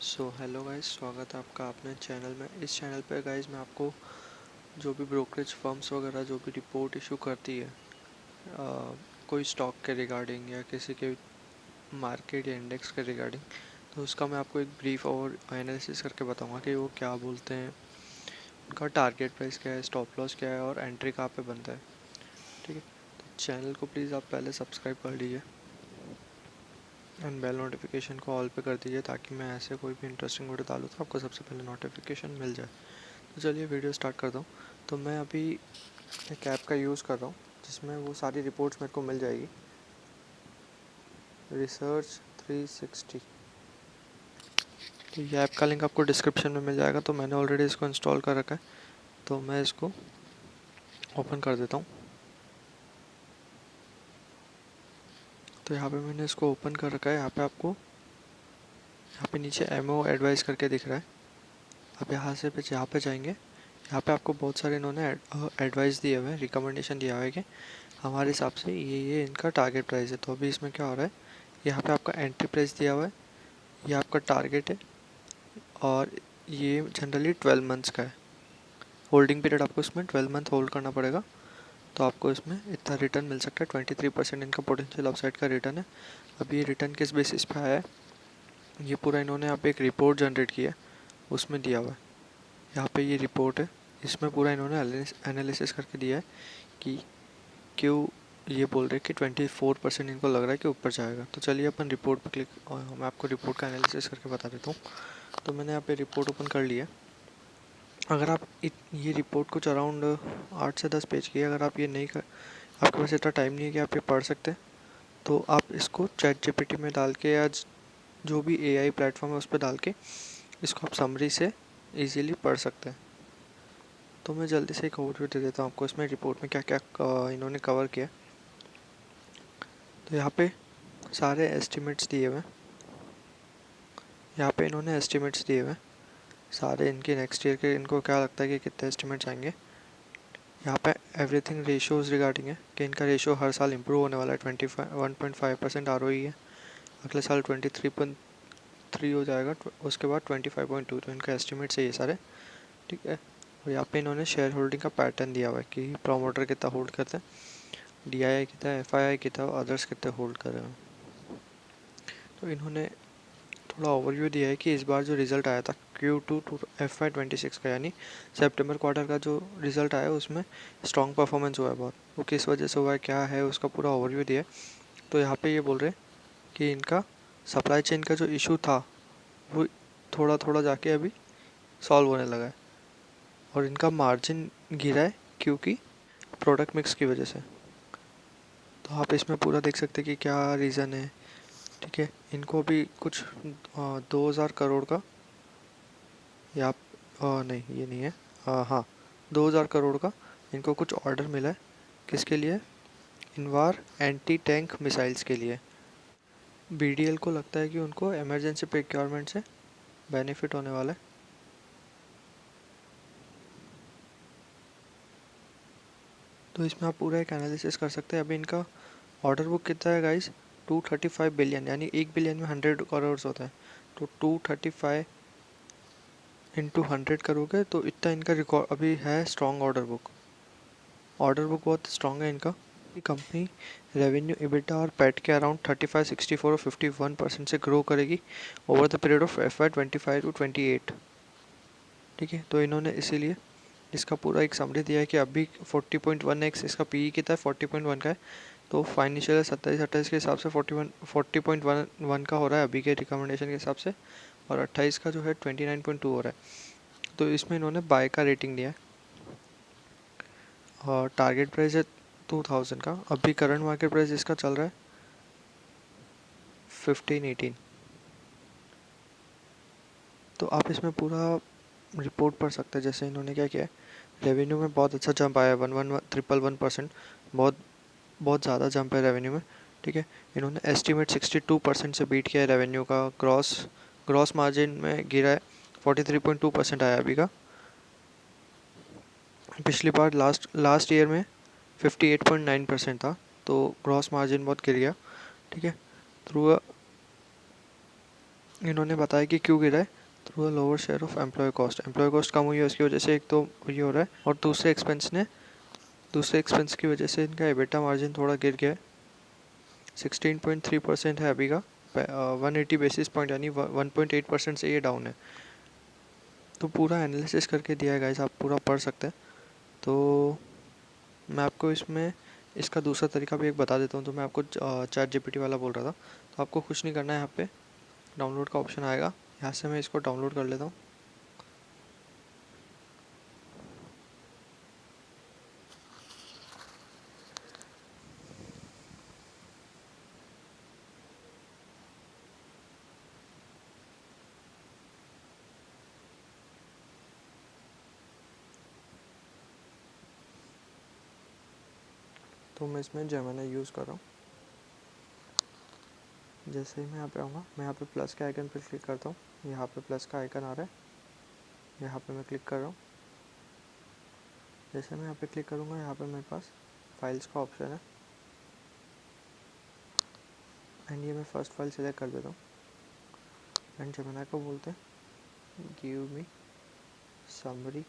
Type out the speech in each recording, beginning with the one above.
So hello guys, स्वागत है आपका अपने चैनल में। इस चैनल पे गाइस मैं आपको जो भी ब्रोकरेज फर्म्स वगैरह जो भी रिपोर्ट इशू करती है कोई स्टॉक के रिगार्डिंग या किसी के मार्केट या इंडेक्स के रिगार्डिंग, तो उसका मैं आपको एक ब्रीफ और एनालिसिस करके बताऊंगा कि वो क्या बोलते हैं, उनका टारगेट प्राइस क्या है, स्टॉप लॉस क्या है और एंट्री कहाँ पे बनता है। ठीक है, तो चैनल को प्लीज़ आप पहले सब्सक्राइब कर लीजिए एंड बेल नोटिफिकेशन को ऑल पे कर दीजिए ताकि मैं ऐसे कोई भी इंटरेस्टिंग वीडियो डालूँ तो आपको सबसे पहले नोटिफिकेशन मिल जाए। तो चलिए वीडियो स्टार्ट करता हूँ। तो मैं अभी एक ऐप का यूज़ कर रहा हूँ जिसमें वो सारी रिपोर्ट्स मेरे को मिल जाएगी, रिसर्च 360। तो ये ऐप का लिंक आपको डिस्क्रिप्शन में मिल जाएगा। तो मैंने ऑलरेडी इसको इंस्टॉल कर रखा है, तो मैं इसको ओपन कर देता हूँ। तो यहाँ पे मैंने इसको ओपन कर रखा है। यहाँ पे आपको यहाँ पे नीचे एमओ एडवाइस करके दिख रहा है। आप यहाँ पे जाएंगे। यहाँ पे आपको बहुत सारे इन्होंने एडवाइस दिए हुए हैं, रिकमेंडेशन दिया हुआ है कि हमारे हिसाब से ये इनका टारगेट प्राइस है। तो अभी इसमें क्या हो रहा है, यहाँ पे आपका एंट्री प्राइस दिया हुआ है, ये आपका टारगेट है और ये जनरली 12 मंथ्स का है। होल्डिंग पीरियड आपको इसमें 12 मंथ होल्ड करना पड़ेगा, तो आपको इसमें इतना रिटर्न मिल सकता है। 23% इनका पोटेंशियल अपसाइड का रिटर्न है। अभी ये रिटर्न किस बेसिस पे आया है, ये पूरा इन्होंने यहाँ पे एक रिपोर्ट जनरेट किया है, उसमें दिया हुआ है। यहाँ पे ये रिपोर्ट है, इसमें पूरा इन्होंने एनालिसिस करके दिया है कि क्यों ये बोल रहे हैं कि 24% इनको लग रहा है कि ऊपर जाएगा। तो चलिए अपन रिपोर्ट पर क्लिक, मैं आपको रिपोर्ट का एनालिसिस करके बता देता हूँ। तो मैंने यहाँ पे रिपोर्ट ओपन कर लिया। अगर आप ये रिपोर्ट कुछ अराउंड 8 से 10 पेज की है, अगर आप ये नहीं कर, आपके पास इतना टाइम नहीं है कि आप ये पढ़ सकते, तो आप इसको चैट जीपीटी में डाल के या जो भी एआई प्लेटफॉर्म है उस पर डाल के इसको आप समरी से इजीली पढ़ सकते हैं। तो मैं जल्दी से एक ओवरव्यू दे देता हूँ आपको इसमें रिपोर्ट में क्या क्या इन्होंने कवर किया। तो यहाँ पे सारे एस्टिमेट्स दिए हुए हैं, यहाँ पे इन्होंने एस्टिमेट्स दिए हुए हैं सारे इनके नेक्स्ट ईयर के, इनको क्या लगता है कि कितने एस्टिमेट्स आएंगे। यहाँ पे एवरीथिंग रेशियोज रिगार्डिंग है कि इनका रेशियो हर साल इंप्रूव होने वाला है। 1.5% ROE है, अगले साल 23.3 हो जाएगा, उसके बाद 25.2। तो इनका एस्टिमेट है ये सारे। ठीक है, और यहाँ पे इन्होंने शेयर होल्डिंग का पैटर्न दिया हुआ है कि प्रोमोटर कितना होल्ड करते हैं, DII कितना है, FII कितना है, अदर्स कितने होल्ड कर रहे हैं। तो इन्होंने थोड़ा ओवरव्यू दिया है कि इस बार जो रिज़ल्ट आया था Q2 FY26 का, यानी सितंबर क्वार्टर का जो रिज़ल्ट आया उसमें स्ट्रॉन्ग परफॉर्मेंस हुआ है बहुत। वो किस वजह से हुआ है, क्या है, उसका पूरा ओवरव्यू दिया है। तो यहाँ पे ये बोल रहे हैं कि इनका सप्लाई चेन का जो इशू था वो थोड़ा थोड़ा जाके अभी सॉल्व होने लगा है और इनका मार्जिन गिरा है क्योंकि प्रोडक्ट मिक्स की वजह से। तो आप इसमें पूरा देख सकते हैं कि क्या रीज़न है। ठीक है, इनको अभी कुछ 2000 करोड़ का, या नहीं ये नहीं है, हाँ 2000 करोड़ का इनको कुछ ऑर्डर मिला है। किसके लिए, इनवार एंटी टैंक मिसाइल्स के लिए। BDL को लगता है कि उनको इमरजेंसी प्रोक्योरमेंट से बेनिफिट होने वाला है। तो इसमें आप पूरा एक एनालिसिस कर सकते हैं। अभी इनका ऑर्डर बुक कितना है गाइस, 235 बिलियन, यानी 1 बिलियन में 100 करोड़ होता है। तो 235 इंटू 100 करोगे तो इतना इनका रिकॉर्ड अभी है स्ट्रॉन्ग ऑर्डर बुक बहुत स्ट्रॉन्ग है इनका। कंपनी रेवेन्यू, EBITDA और पैट के अराउंड 35, 64 और 51% से ग्रो करेगी over the period of FY25 to 28। ठीक है, तो इन्होंने इसीलिए इसका पूरा एक समरी दिया है कि अभी 40.1x इसका PE कितना है, 40.1 का है। तो फाइनेंशियल 27-28 के हिसाब से 40.1 का हो रहा है अभी के रिकमेंडेशन के हिसाब से, और 28 का जो है 29.2 हो रहा है। तो इसमें इन्होंने बाय का रेटिंग दिया है और टारगेट प्राइस है 2000 का। अभी करंट मार्केट प्राइस इसका चल रहा है 1518। तो आप इसमें पूरा रिपोर्ट पढ़ सकते हैं। जैसे इन्होंने क्या किया है, रेवेन्यू में बहुत अच्छा जंप आया है, 111%, बहुत बहुत ज़्यादा जंप है रेवेन्यू में। ठीक है, इन्होंने एस्टिमेट 62% से बीट किया है रेवेन्यू का। ग्रॉस मार्जिन में गिरा है, 43.2% आया अभी का। पिछली बार लास्ट ईयर में 58.9% था, तो ग्रॉस मार्जिन बहुत गिर गया। ठीक है, थ्रू इन्होंने बताया कि क्यों गिरा है, through a lower share of employ cost कम हुई है, उसकी वजह से एक तो ये हो रहा है, और दूसरे एक्सपेंस की वजह से इनका एबिटा मार्जिन थोड़ा गिर गया है। 16.3% है अभी का, 180 बेसिस पॉइंट यानी 1.8% से ये डाउन है। तो पूरा एनालिसिस करके दिया है गाइस, आप पूरा पढ़ सकते हैं। तो मैं आपको इसमें इसका दूसरा तरीका भी एक बता देता हूँ। तो मैं आपको चैट जीपीटी वाला बोल रहा था, तो आपको कुछ नहीं करना है, यहाँ पे डाउनलोड का ऑप्शन आएगा, यहाँ से मैं इसको डाउनलोड कर लेता हूँ। तो मैं इसमें जेमिनी यूज़ कर रहा हूँ। जैसे ही मैं यहाँ पे आऊँगा, मैं यहाँ पे प्लस के आइकन पर क्लिक करता हूँ, यहाँ पे प्लस का आइकन आ रहा है, यहाँ पे मैं क्लिक कर रहा हूँ। जैसे मैं यहाँ पे क्लिक करूँगा, यहाँ पे मेरे पास फाइल्स का ऑप्शन है, एंड ये मैं फर्स्ट फाइल सेलेक्ट कर देता हूँ, एंड जेमिनी को बोलते हैं give me summary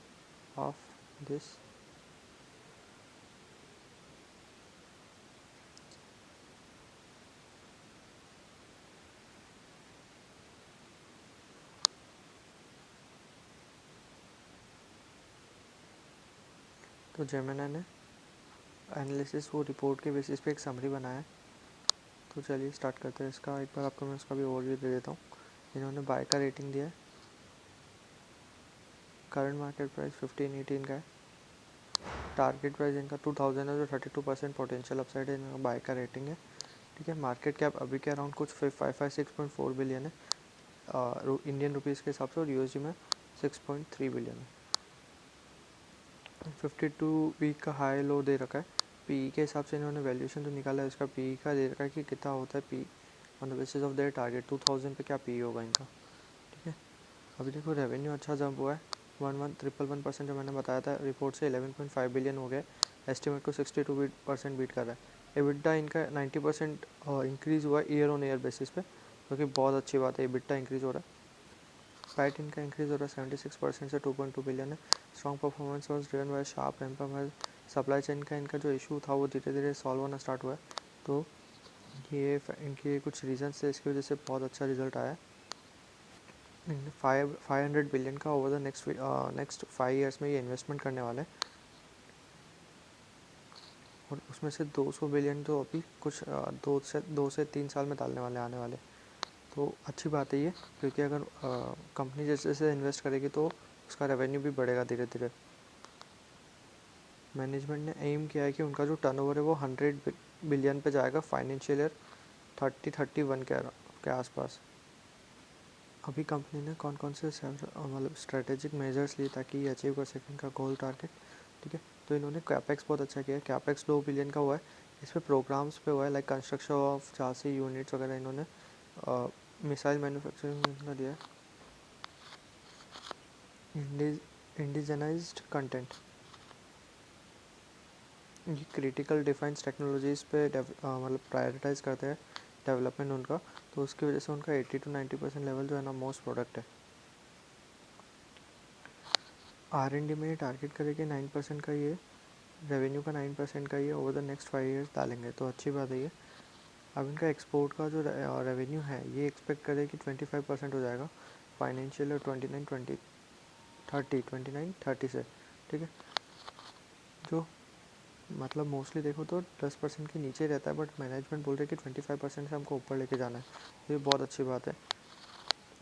of this. तो जेमिनी ने एनालिसिस वो रिपोर्ट के बेसिस पे एक समरी बनाया है। तो चलिए स्टार्ट करते हैं इसका। एक बार आपको मैं उसका भी ओवरव्यू दे देता हूँ। इन्होंने बाय का रेटिंग दिया है, करंट मार्केट प्राइस 1518 का है, टारगेट प्राइस इनका 2000 है, जो 32% पोटेंशियल अपसाइड है, इनका बाय का रेटिंग है। ठीक है, मार्केट कैप अभी के अराउंड कुछ 556.4 बिलियन है इंडियन रुपीज़ के हिसाब से, और यूएसडी में 6.3 बिलियन है। 52 वीक का हाई लो दे रखा है। पीई के हिसाब से इन्होंने वैल्यूएशन जो निकाला है, उसका पीई का दे रखा है कि कितना होता है P on the basis of their target 2000 पे क्या पी होगा इनका। ठीक है, अभी देखो रेवेन्यू अच्छा जंप हुआ है, 11,111% जो मैंने बताया था रिपोर्ट से 11.5 बिलियन हो गया, एस्टिमेट को 62% बीट कर रहा है। एबिटा इनका 90% इंक्रीज़ हुआ ईयर ऑन ईयर बेसिस पे, जो कि बहुत अच्छी बात है, एबिटा इंक्रीज़ हो रहा है। पैट इनका इंक्रीज़ हो रहा है 76% से 2.2 बिलियन है। Strong performance was driven by sharp empower. Supply chain का इनका जो इशू था वो धीरे धीरे सॉल्व होना स्टार्ट हुआ है। तो ये इनके कुछ रीजंस थे, इसकी वजह से बहुत अच्छा रिजल्ट आया है। 500 बिलियन का ओवर द नेक्स्ट 5 ईयर्स में ये इन्वेस्टमेंट करने वाले हैं, और उसमें से 200 बिलियन तो अभी कुछ 2 से 3 साल में डालने वाले आने वाले। तो अच्छी बात है ये, क्योंकि अगर कंपनी जैसे जैसे इन्वेस्ट करेगी तो उसका रेवेन्यू भी बढ़ेगा धीरे धीरे। मैनेजमेंट ने एम किया है कि उनका जो टर्नओवर है वो 100 बिलियन पे जाएगा फाइनेंशियल ईयर 3031 के आसपास। अभी कंपनी ने कौन कौन से मतलब स्ट्रेटेजिक मेजर्स लिए ताकि ये अचीव कर सकें इनका गोल टारगेट। ठीक है, तो इन्होंने कैपेक्स बहुत अच्छा किया है, कैपेक्स 2 बिलियन का हुआ है। इस पर प्रोग्राम्स पे हुआ है, लाइक कंस्ट्रक्शन ऑफ चासी यूनिट्स वगैरह इन्होंने मिसाइल मैन्युफैक्चरिंग का दिया है। इंडिजनाइज्ड कंटेंट, ये क्रिटिकल डिफेंस टेक्नोलॉजीज़ पे मतलब प्रायोरिटाइज करते हैं डेवलपमेंट उनका, तो उसकी वजह से उनका 80 to 90% लेवल जो है ना मोस्ट प्रोडक्ट है। R&D में ये टारगेट करेंगे 9% का, ये रेवेन्यू का 9% का ये ओवर द नेक्स्ट 5 ईयर्स डालेंगे, तो अच्छी बात है ये। अब इनका एक्सपोर्ट का जो रेवेन्यू है ये एक्सपेक्ट करें कि 25% हो जाएगा फाइनेंशियल ईयर 29-30 से। ठीक है, जो मतलब मोस्टली देखो तो 10% के नीचे रहता है, बट मैनेजमेंट बोल रहे हैं कि 25% से हमको ऊपर लेके जाना है, तो ये बहुत अच्छी बात है।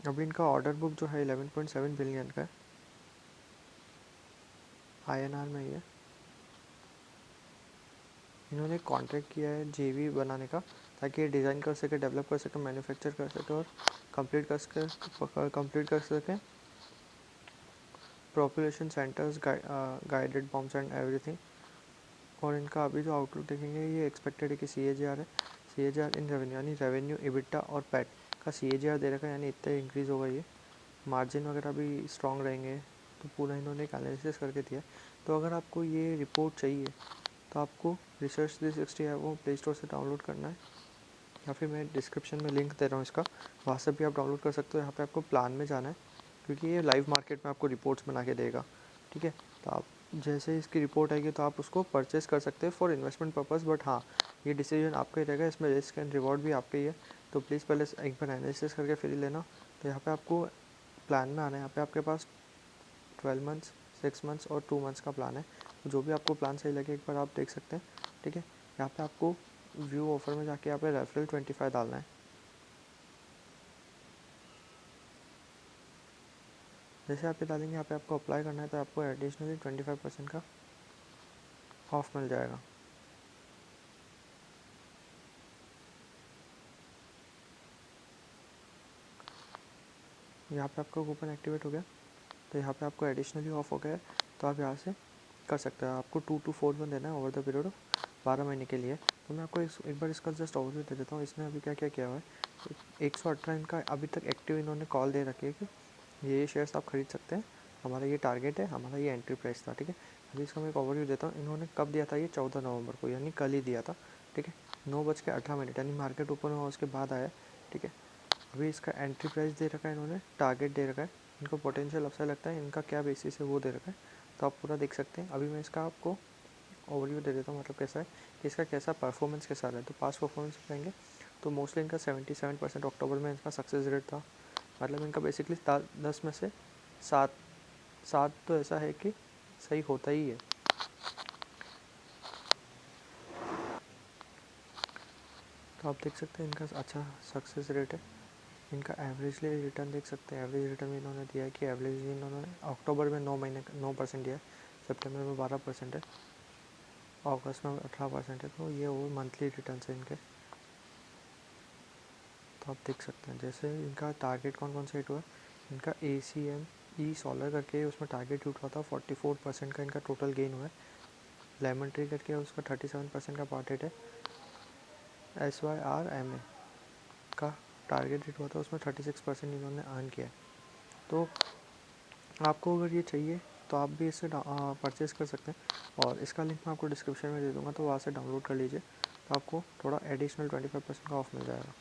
अभी इनका ऑर्डर बुक जो है 11.7 बिलियन का है, INR में ही है। इन्होंने कॉन्ट्रैक्ट किया है जेवी बनाने का, ताकि ये डिज़ाइन कर सके, डेवलप कर सके, मैन्युफैक्चर कर सके और कंप्लीट कर सके population centres, guided bombs and everything. और इनका अभी जो आउटलुक देखेंगे, ये एक्सपेक्टेड है कि CAGR है, CAGR इन रेवेन्यू यानी रेवेन्यू, एबिटा और पैट का CAGR दे रखा है, यानी इतना इंक्रीज़ होगा ये। मार्जिन वगैरह भी स्ट्रॉन्ग रहेंगे, तो पूरा इन्होंने एक एनालिसिस करके दिया है। तो अगर आपको ये रिपोर्ट चाहिए तो आपको रिसर्च 360 है वो प्ले स्टोर से डाउनलोड करना है, या फिर मैं डिस्क्रिप्शन में लिंक दे रहा हूँ इसका, वहाँ से भी आप डाउनलोड कर सकते हो। यहाँ पे आपको प्लान में जाना है, क्योंकि ये लाइव मार्केट में आपको रिपोर्ट्स बना के देगा, ठीक है। तो आप जैसे ही इसकी रिपोर्ट आएगी तो आप उसको परचेज़ कर सकते हैं फॉर इन्वेस्टमेंट पर्पज़। बट हाँ, ये डिसीजन आपका ही रहेगा, इसमें रिस्क एंड रिवॉर्ड भी आपका ही है। तो प्लीज़ पहले एक बार एनालिसिस करके फिर ही लेना। तो यहाँ पे आपको प्लान में आना है। यहाँ पे आपके पास 12 मंथ्स, 6 मंथ्स और 2 मंथ्स का प्लान है। तो जो भी आपको प्लान सही लगे एक बार आप देख सकते हैं, ठीक है। यहाँ पे आपको व्यू ऑफर में जाके यहाँ पे रेफरल 25 डालना है। जैसे आप ये डालेंगे, यहाँ पे आपको अप्लाई करना है, तो आपको एडिशनली 25% का ऑफ मिल जाएगा। यहाँ पे आपका कूपन एक्टिवेट हो गया, तो यहाँ पे आपको एडिशनली ऑफ हो गया है, तो आप यहाँ से कर सकते हैं। आपको 2 to 4 देना है ओवर द पीरियड ऑफ 12 महीने के लिए। तो मैं आपको एक बार इसका जस्ट ओवरव्यू दे देता हूँ। इसने अभी क्या क्या किया हुआ है। 118 इनका अभी तक एक्टिव इन्होंने कॉल दे रखी है कि ये शेयर्स आप खरीद सकते हैं, हमारा ये टारगेट है, हमारा ये एंट्री प्राइस था, ठीक है। अभी इसका मैं एक ओवरव्यू देता हूँ। इन्होंने कब दिया था, ये 14 नवंबर को, यानी कल ही दिया था, ठीक है। 9:18, यानी मार्केट ऊपर हुआ उसके बाद आया, ठीक है। अभी इसका एंट्री प्राइस दे रखा है इन्होंने, टारगेट दे रखा है, इनको पोटेंशियल अपसाइड लगता है, इनका क्या बेसिस है वो दे रखा है, तो आप पूरा देख सकते हैं। अभी मैं इसका आपको ओवरव्यू दे देता हूँ, मतलब कैसा है कि इसका कैसा परफॉर्मेंस कैसा रहा है। तो पास्ट परफॉर्मेंस कहेंगे तो मोस्टली इनका 77% अक्टूबर में इनका सक्सेस रेट था। मतलब इनका बेसिकली 10 में से 7 तो ऐसा है कि सही होता ही है। तो आप देख सकते हैं इनका अच्छा सक्सेस रेट है। इनका एवरेजली रिटर्न देख सकते हैं। एवरेज रिटर्न भी इन्होंने दिया है कि एवरेज इन्होंने अक्टूबर में 9% दिया है, सितंबर में 12% है, अगस्त में 18% है। तो ये वो मंथली रिटर्न है इनके। तो आप देख सकते हैं जैसे इनका टारगेट कौन कौन से हिट हुआ है। इनका ACME सोलर करके उसमें टारगेट हिट हुआ था, 44% का इनका टोटल गेन हुआ है। लेमन ट्री करके उसका 37% का पार्ट हिट है। SYRMA का टारगेट हिट हुआ था, उसमें 36% इन्होंने अर्न किया है। तो आपको अगर ये चाहिए तो आप भी इसे परचेज़ कर सकते हैं, और इसका लिंक मैं आपको डिस्क्रिप्शन में दे दूँगा, तो वहाँ से डाउनलोड कर लीजिए। तो आपको थोड़ा एडिशनल 25% का ऑफ मिल जाएगा।